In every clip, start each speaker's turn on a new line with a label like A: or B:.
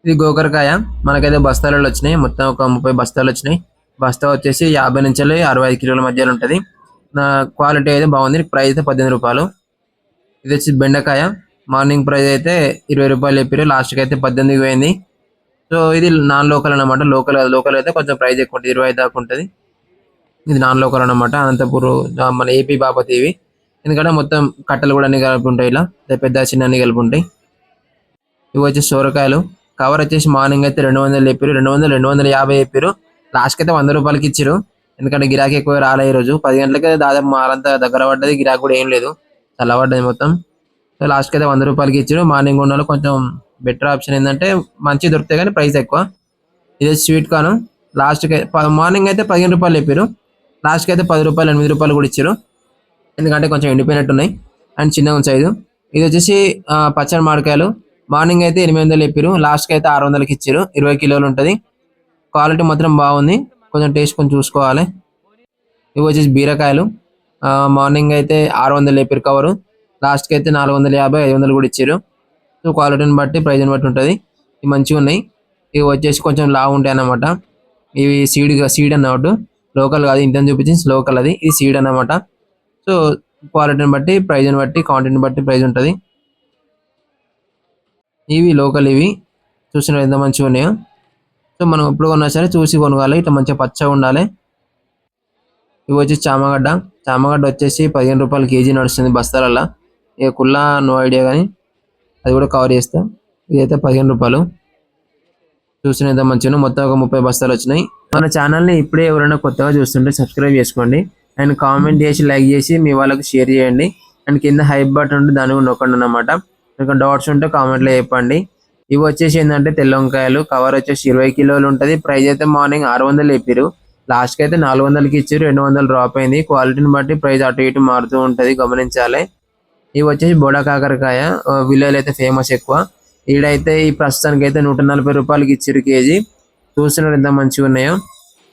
A: ఇది గోకరకాయ మనకైతే బస్తాలలో వచ్చినాయి. మొత్తం ఒక 30 బస్తాలు వచ్చినాయి. బస్తా వచ్చేసి 50 నుంచి 65 కిలోల మధ్యలో ఉంటది. నా క్వాలిటీ అయితే బాగుంది. ప్రైస్ అయితే 18 రూపాయలు. ఇది వచ్చి బెండకాయ. మార్నింగ్ ప్రైస్ అయితే 20 రూపాయలు చెప్పారు. లాస్ట్కి అయితే 18కి పోయింది. సో ఇది నాన్ లోకల్ అనమాట. లోకల్ అయితే కొంచెం ప్రైస్ ఎక్కువ ఉంటుంది, 25 దాకా ఉంటుంది. ఇది నాన్ లోకల్ అనమాట. అనంతపూర్ మన ఏపీ బాపతి ఇవి. ఎందుకంటే మొత్తం కట్టలు కూడా అన్ని కలిపి ఉంటాయి. ఇలా పెద్ద చిన్న అన్ని కలిపి ఉంటాయి. ఇవి వచ్చేసి సోరకాయలు. కవర్ వచ్చేసి మార్నింగ్ అయితే 200 చెప్పారు, 250 చెప్పారు. లాస్ట్కి అయితే 100 రూపాయలకి ఇచ్చారు. ఎందుకంటే గిరాకీ ఎక్కువ రాలే. ఈ రోజు 10 గంటలకే దాదాపు మాలంతా దగ్గర పడ్డది. గిరాకీ కూడా ఏం లేదు, చల్లబడ్డది మొత్తం. సో లాస్ట్కి అయితే 100 రూపాయలకి ఇచ్చారు. మార్నింగ్ ఉన్న కొంచెం బెటర్ ఆప్షన్ ఏంటంటే మంచి దొరుకుతాయి కానీ ప్రైస్ ఎక్కువ. ఇది స్వీట్ కార్న్. లాస్ట్కి మార్నింగ్ అయితే 15 రూపాయలు చెప్పారు. లాస్ట్కి అయితే 10 రూపాయలు 8 రూపాయలు కూడా ఇచ్చారు. ఎందుకంటే కొంచెం ఎండిపోయినట్టు ఉన్నాయి అండ్ చిన్నగా సైజు. ఇది వచ్చేసి పచ్చడి మామిడికాయలు. మార్నింగ్ అయితే 800 చెప్పారు. లాస్ట్కి అయితే 600కి ఇచ్చారు. 20 కిలోలు ఉంటుంది. క్వాలిటీ మాత్రం బాగుంది. కొంచెం టేస్ట్ కొంచెం చూసుకోవాలి. ఇవి వచ్చేసి బీరకాయలు. మార్నింగ్ అయితే 600 చెప్పారు కవరు. లాస్ట్కి అయితే 450, 500 కూడా ఇచ్చారు. సో క్వాలిటీని బట్టి ప్రైజ్ని బట్టి ఉంటుంది. ఇవి మంచిగా ఉన్నాయి. ఇవి వచ్చేసి కొంచెం లావు ఉంటాయి అన్నమాట. ఇవి సీడ్ అన్నమాట. లోకల్ కాదు, ఇంత చూపించి లోకల్ అది. ఇది సీడ్ అన్నమాట. సో క్వాలిటీని బట్టి ప్రైజ్ని బట్టి క్వాంటిటీని బట్టి ప్రైజ్ ఉంటుంది. ఇవి లోకల్. ఇవి చూసిన ఎంత మంచిగా ఉన్నాయో. సో మనం ఎప్పుడు కొన్నా సరే చూసి కొనుక్కోవాలి. ఇట్లా మంచిగా పచ్చగా ఉండాలి. ఇవి వచ్చి చామగడ్డ. చామగడ్డ వచ్చేసి 15 రూపాయలు కేజీ నడుస్తుంది బస్తాలల్లో. ఇక కుల్లా నో ఐడియా, కానీ అది కూడా కవర్ చేస్తా. ఇదైతే 15 రూపాయలు. చూసిన ఎంత మంచిగా. మొత్తం ఒక 30 బస్తాలు వచ్చినాయి. మన ఛానల్ని ఇప్పుడే ఎవరైనా కొత్తగా చూస్తుంటే సబ్స్క్రైబ్ చేసుకోండి. అండ్ కామెంట్ చేసి లైక్ చేసి మీ వాళ్ళకి షేర్ చేయండి. అండ్ కింద హైప్ బటన్ ఉంటే దాన్ని కూడా నొక్కండి అన్నమాట. ఇంకా డౌట్స్ ఉంటే కామెంట్లో చెప్పండి. ఇవి వచ్చేసి ఏంటంటే తెల్ల వంకాయలు. కవర్ వచ్చేసి 20 కిలోలు ఉంటుంది. ప్రైస్ అయితే మార్నింగ్ 600 చెప్పారు. లాస్ట్కి అయితే 400కి ఇచ్చారు. 200 డ్రాప్ అయింది. క్వాలిటీని బట్టి ప్రైస్ అటు ఇటు మారుతూ ఉంటుంది, గమనించాలి. ఇవి వచ్చేసి బోడా కాకరకాయ. విలేజ్లో అయితే ఫేమస్ ఎక్కువ. ఈడైతే ఈ ప్రస్తుతానికి అయితే 140 రూపాయలకి ఇచ్చారు కేజీ. చూస్తున్నారు ఎంత మంచిగా ఉన్నాయో.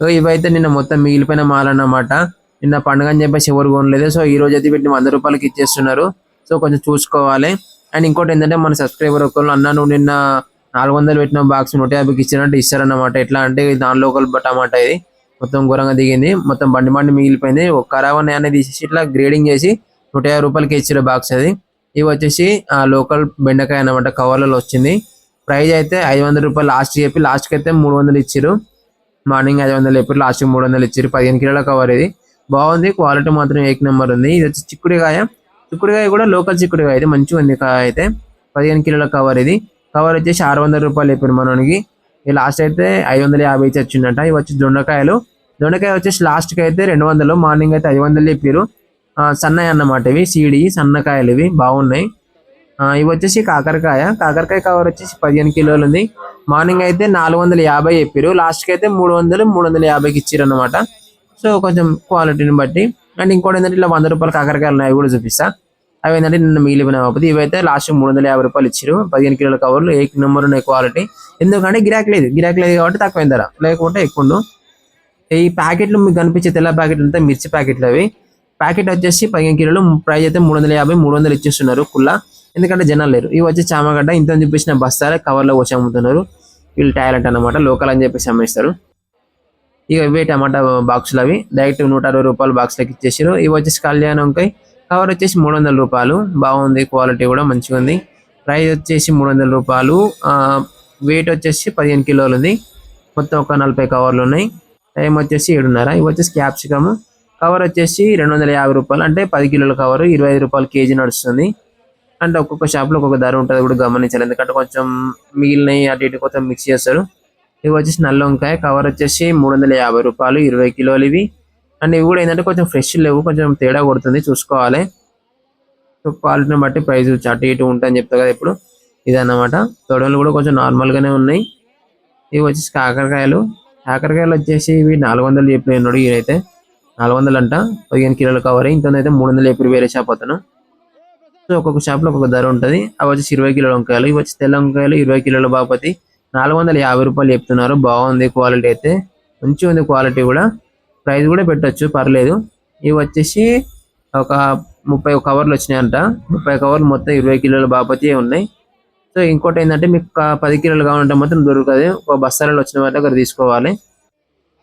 A: సో ఇవైతే నిన్న మొత్తం మిగిలిపోయిన మాల్ అన్నమాట. నిన్న పండుగ అని చెప్పేసి ఎవరు కొనలేదు. సో ఈ రోజు అయితే వీటిని 100 రూపాయలకి ఇచ్చేస్తున్నారు. సో కొంచెం చూసుకోవాలి. అండ్ ఇంకోటి ఏంటంటే మన సబ్స్క్రైబర్ ఒకళ్ళు అన్నా నువ్వు నిన్న 400 పెట్టిన బాక్స్ 150కి ఇచ్చినట్టు ఇస్తారన్నమాట. ఎట్లా అంటే దాని లోకల్ టమాటా ఇది మొత్తం ఘోరంగా దిగింది. మొత్తం బండి మిగిలిపోయింది. ఒక ఖరాబ్ అనేది తీసేసి ఇట్లా గ్రేడింగ్ చేసి 150 రూపాయలకి ఇచ్చారు బాక్స్ అది. ఇవి వచ్చేసి లోకల్ బెండకాయ అన్నమాట. కవర్లలో వచ్చింది. ప్రైస్ అయితే 500 రూపాయలు లాస్ట్ చెప్పి లాస్ట్కి అయితే 300 ఇచ్చారు. మార్నింగ్ 500 చెప్పి లాస్ట్కి 300 ఇచ్చారు. 15 కిలోల కవర్ ఇది. బాగుంది. క్వాలిటీ మాత్రం 1 నెంబర్ ఉంది. ఇది వచ్చి చిక్కుడుకాయ. చిక్కుడుకాయ కూడా లోకల్ చిక్కుడుకాయ అయితే మంచిగా ఉంది. కాయ అయితే 15 కిలోల కవర్ ఇది. కవర్ వచ్చేసి 600 రూపాయలు చెప్పారు మనకి. ఈ లాస్ట్ అయితే 550 ఇచ్చి వచ్చిందంట. ఇవి వచ్చి దొండకాయలు. దొండకాయ వచ్చేసి లాస్ట్కి అయితే 200, మార్నింగ్ అయితే 500 చెప్పారు. సన్నయి అన్నమాట. ఇవి సీడి సన్నకాయలు, ఇవి బాగున్నాయి. ఇవి వచ్చేసి కాకరకాయ. కాకరకాయ కవర్ వచ్చేసి 15 కిలోలు ఉంది. మార్నింగ్ అయితే 450 చెప్పారు. లాస్ట్కి అయితే 300, 350కి ఇచ్చారు అన్నమాట. సో కొంచెం క్వాలిటీని బట్టి. అండ్ ఇంకోటి ఏంటంటే ఇలా 100 రూపాయల కాకరకాయలు ఉన్నాయి, కూడా చూపిస్తా. అవి ఏంటంటే నిన్న మిగిలిపోయిన కాకపోతే ఇవైతే లాస్ట్ 350 రూపాయలు ఇచ్చారు. 15 కిలోల కవర్లు 1 నెంబర్ ఉన్నాయి క్వాలిటీ. ఎందుకంటే గిరాకీ లేదు కాబట్టి తక్కువ ధర, లేకుంటే ఎక్కువ. ఈ ప్యాకెట్లు మీకు కనిపించే తెల్ల ప్యాకెట్లు అంతా మిర్చి ప్యాకెట్లు. అవి ప్యాకెట్ వచ్చేసి 15 కిలోలు. ప్రైస్ అయితే 350, 300 ఇచ్చేస్తున్నారు కుల్లా. ఎందుకంటే జనాలు లేరు. ఇవి వచ్చి చామగడ్డ. ఇంత చూపించిన బస్తాలే కవర్లో వచ్చి అమ్ముతున్నారు. వీళ్ళు టాలెంట్ అనమాట. లోకల్ అని చెప్పేసి అమ్మేస్తారు. ఇక ఇవే టమాటా బాక్సులు. అవి డైరెక్ట్ 160 రూపాయలు బాక్స్లోకి ఇచ్చేసారు. ఇవి వచ్చేసి కళ్యాణ్ వంకాయ. కవర్ వచ్చేసి 300 రూపాయలు. బాగుంది. క్వాలిటీ కూడా మంచిగా ఉంది. ప్రైస్ వచ్చేసి 300 రూపాయలు. వెయిట్ వచ్చేసి 15 కిలోలు ఉంది. మొత్తం ఒక 40 కవర్లు ఉన్నాయి. టైం వచ్చేసి 7:30. ఇవి వచ్చేసి క్యాప్సికమ్. కవర్ వచ్చేసి 250 రూపాయలు. అంటే 10 కిలోల కవర్ 25 రూపాయలు కేజీ నడుస్తుంది. అంటే ఒక్కొక్క షాప్లో ఒక్కొక్క ధర ఉంటుంది, కూడా గమనించాలి. ఎందుకంటే కొంచెం మిగిలినవి అటు ఇటు కొంచెం మిక్స్ చేస్తారు. ఇవి వచ్చేసి నల్ల వంకాయ. కవర్ వచ్చేసి 350 రూపాయలు, 20 కిలోలు ఇవి. అండ్ ఇవి కూడా ఏంటంటే కొంచెం ఫ్రెష్ లేవు, కొంచెం తేడా కొడుతుంది, చూసుకోవాలి. సో క్వాలిటీని బట్టి ప్రైస్ అటు ఇటు ఉంటాయని చెప్తా కదా ఇప్పుడు. ఇదన్నమాట. తొడలు కూడా కొంచెం నార్మల్గానే ఉన్నాయి. ఇవి వచ్చేసి కాకరకాయలు. కాకరకాయలు వచ్చేసి ఇవి 400 చెప్పిన ఉన్నాడు. ఈయనైతే 400 అంట. 15 కిలోల కవర్. ఇంతనైతే 300 చెప్పి వేరే షాప్ అతను. సో ఒక్కొక్క షాప్లో ఒక్కొక్క ధర ఉంటుంది. అవి వచ్చేసి 20 కిలోల వంకాయలు. ఇవి వచ్చి తెల్ల వంకాయలు 20 కిలోల బాపతి 450 రూపాయలు చెప్తున్నారు. బాగుంది. క్వాలిటీ అయితే మంచిగా ఉంది. క్వాలిటీ కూడా ప్రైస్ కూడా పెట్టచ్చు, పర్లేదు. ఇవి వచ్చేసి ఒక 30 కవర్లు వచ్చినాయంట. 30 కవర్లు మొత్తం 20 కిలోల బాపతి ఉన్నాయి. సో ఇంకోటి ఏంటంటే మీకు 10 కిలోలు కావాలంటే మాత్రం దొరకదు, ఒక బస్తాలలో వచ్చిన వాటి దగ్గర తీసుకోవాలి.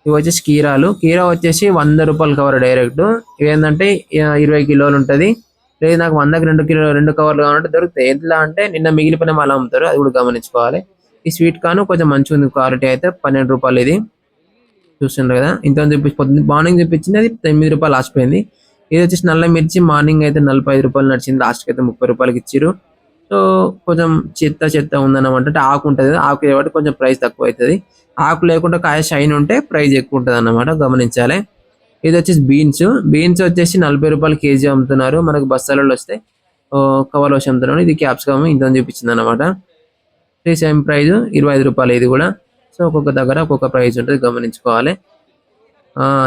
A: ఇవి వచ్చేసి కీరా వచ్చేసి 100 రూపాయలు కవర్ డైరెక్ట్. ఇవి ఏంటంటే 20 కిలోలు ఉంటుంది. లేదు నాకు 100కి 2 కవర్లు కావాలంటే దొరుకుతాయి. ఎట్లా అంటే నిన్న మిగిలిపోయిన అలా అమ్ముతారు, అది కూడా గమనించుకోవాలి. ఈ స్వీట్ కార్న్ కొంచెం మంచిగా ఉంది, క్వాలిటీ అయితే 12 రూపాయలు. ఇది చూస్తున్నారు కదా, ఇంత చూపించి మార్నింగ్ చూపించింది, అది 9 రూపాయలు ఆసిపోయింది. ఇది వచ్చేసి నల్ల మిర్చి మార్నింగ్ అయితే 45 రూపాయలు నడిచింది, లాస్ట్కి అయితే 30 రూపాయలకి ఇచ్చిరు. సో కొంచెం చెత్త ఉందన్నమాట. అంటే ఆకు ఉంటుంది, ఆకు కాబట్టి కొంచెం ప్రైస్ తక్కువ అవుతుంది. ఆకు లేకుండా కాయ షైన్ ఉంటే ప్రైస్ ఎక్కువ ఉంటుంది అన్నమాట, గమనించాలి. ఇది వచ్చేసి బీన్స్ వచ్చేసి 40 రూపాయలు కేజీ అమ్ముతున్నారు. మనకు బస్తాలలో వస్తే కవర్లో వచ్చి అమ్ముతున్నారు. ఇది క్యాప్సికమ్ ఇంత చూపించింది అనమాట. సేమ్ ప్రైస్ 25 రూపాయలు ఇది కూడా. సో ఒక్కొక్క దగ్గర ఒక్కొక్క ప్రైస్ ఉంటుంది, గమనించుకోవాలి.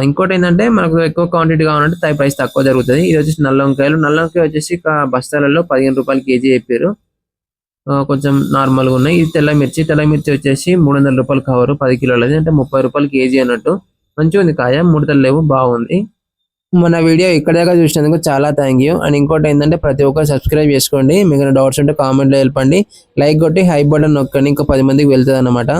A: ఇంకోటి ఏంటంటే మనకు ఎక్కువ క్వాంటిటీ కావాలంటే ప్రైస్ తక్కువ జరుగుతుంది. ఇది వచ్చేసి నల్ల వంకాయ వచ్చేసి బస్తాలలో 15 రూపాయలు కేజీ చెప్పారు, కొంచెం నార్మల్గా ఉన్నాయి. ఇది తెల్ల మిర్చి వచ్చేసి 300 రూపాయలు కవరు, 10 కిలోలది, అంటే 30 రూపాయలు కేజీ అన్నట్టు. మంచిగా ఉంది కాయ, ముడతలు లేవు, బాగుంది. మన వీడియో ఇక్కడ దాకా చూసినందుకు చాలా థ్యాంక్ యూ. అండ్ ఇంకోటి ఏంటంటే ప్రతి ఒక్కరు సబ్స్క్రైబ్ చేసుకోండి. మీకు డౌట్స్ ఉంటే కామెంట్లో వెళ్ళండి, లైక్ కొట్టి హై బటన్ నొక్కండి, ఇంకా 10 మందికి వెళ్తుంది అన్నమాట.